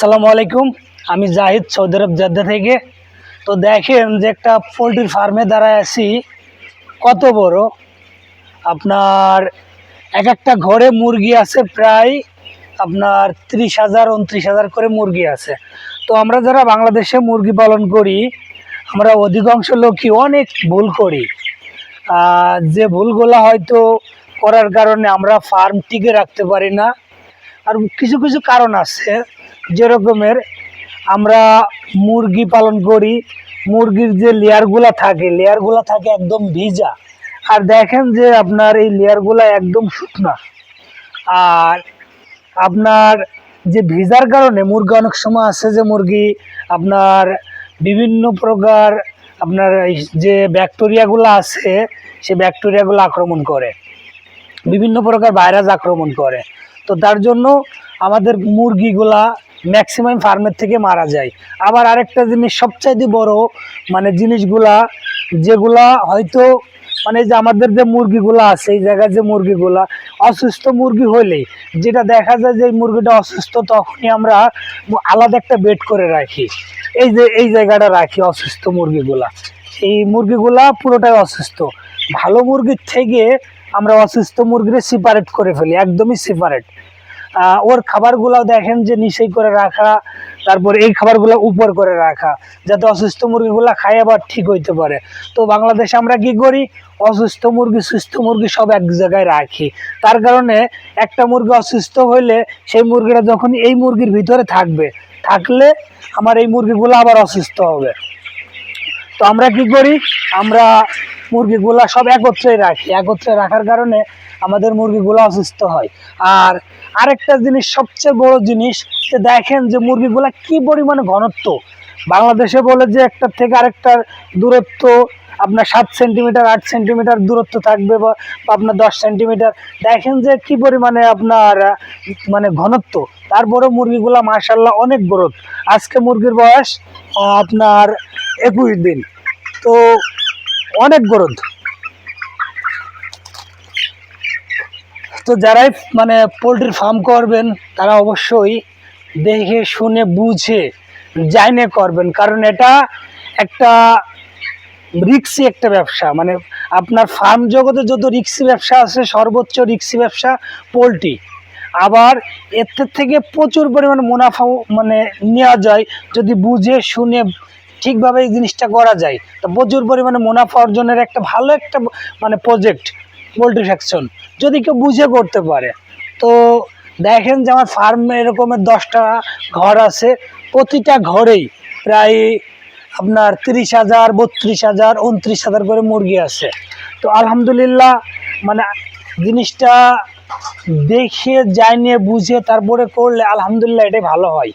আসসালামু আলাইকুম। আমি জাহিদ, সৌদি আরব জেদ্দা থেকে। তো দেখেন যে একটা পোলট্রির ফার্মে দাঁড়ায় আছি, কত বড়। আপনার এক একটা ঘরে মুরগি আছে প্রায় আপনার 30,000 29,000 করে মুরগি আছে। তো আমরা যারা বাংলাদেশে মুরগি পালন করি, আমরা অধিকাংশ লোকই অনেক ভুল করি। যে ভুলগুলো হয়তো করার কারণে আমরা ফার্ম টিকে রাখতে পারি না। আর কিছু কিছু কারণ আছে, যেরকমের আমরা মুরগি পালন করি, মুরগির যে লেয়ারগুলা থাকে একদম ভিজা। আর দেখেন যে আপনার এই লেয়ারগুলা একদম শুকনা। আর আপনার যে ভিজার কারণে মুরগি অনেক সময় আছে যে মুরগি আপনার বিভিন্ন প্রকার আপনার যে ব্যাকটেরিয়াগুলো আছে সে ব্যাকটেরিয়াগুলো আক্রমণ করে, বিভিন্ন প্রকার ভাইরাস আক্রমণ করে। তো তার জন্য আমাদের মুরগিগুলা ম্যাক্সিমাম ফার্মের থেকে মারা যায়। আবার আরেকটা জিনিস সবচাইতে বড় জিনিসগুলা যেগুলা হয়তো যে আমাদের যে মুরগিগুলা আছে এই জায়গায় যে মুরগিগুলা অসুস্থ মুরগি হলেই যেটা দেখা যায় যে মুরগিটা অসুস্থ, তখনই আমরা আলাদা একটা বেড করে রাখি। এই জায়গাটা রাখি অসুস্থ মুরগিগুলা। এই মুরগিগুলা পুরোটাই অসুস্থ। ভালো মুরগির থেকে আমরা অসুস্থ মুরগিরে সেপারেট করে ফেলি, একদমই সেপারেট। ওর খাবারগুলো দেখেন যে নিচেই করে রাখা, তারপর এই খাবারগুলো উপর করে রাখা, যাতে অসুস্থ মুরগিগুলো খায় আবার ঠিক হইতে পারে। তো বাংলাদেশে আমরা কি করি, অসুস্থ মুরগি সুস্থ মুরগি সব এক জায়গায় রাখি। তার কারণে একটা মুরগি অসুস্থ হইলে সেই মুরগিটা যখন এই মুরগির ভিতরে থাকলে আমার এই মুরগিগুলো আবার অসুস্থ হবে। তো আমরা কি করি, আমরা মুরগিগুলা সব একত্রে রাখার কারণে আমাদের মুরগিগুলো অসুস্থ হয়। আর আরেকটা জিনিস, সবচেয়ে বড় জিনিস, যে দেখেন যে মুরগিগুলা কি পরিমাণে ঘনত্ব। বাংলাদেশে বলে যে একটার থেকে আরেকটার দূরত্ব আপনার 7 সেন্টিমিটার 8 সেন্টিমিটার দূরত্ব থাকবে, বা আপনার 10 সেন্টিমিটার। দেখেন যে কি পরিমাণে আপনার ঘনত্ব। তারপরে মুরগিগুলা মাশাআল্লাহ অনেক গ্রোথ। আজকে মুরগির বয়স আপনার 21 দিন, তো অনেক গ্রোথ। তো যারাই পোলট্রির ফার্ম করবেন তারা অবশ্যই দেখে শুনে বুঝে জানে করবেন, কারণ এটা একটা রিক্সি একটা ব্যবসা। আপনার ফার্ম জগতে যত রিক্সি ব্যবসা আছে, সর্বোচ্চ রিক্সি ব্যবসা পোলট্রি। আবার এর থেকে প্রচুর পরিমাণে মুনাফা নেওয়া যায় যদি বুঝে শুনে ঠিকভাবে এই জিনিসটা করা যায়। তো প্রচুর পরিমাণে মুনাফা অর্জনের একটা ভালো একটা প্রজেক্ট পোলট্রি সেকশন, যদি কেউ বুঝে করতে পারে। তো দেখেন যে আমার ফার্মে এরকমের 10টা ঘর আছে, প্রতিটা ঘরেই প্রায় আপনার 30,000 32,000 29,000 করে মুরগি আছে। তো আলহামদুলিল্লাহ জিনিসটা দেখে জানিয়ে বুঝে তারপরে করলে আলহামদুলিল্লাহ এটাই ভালো হয়।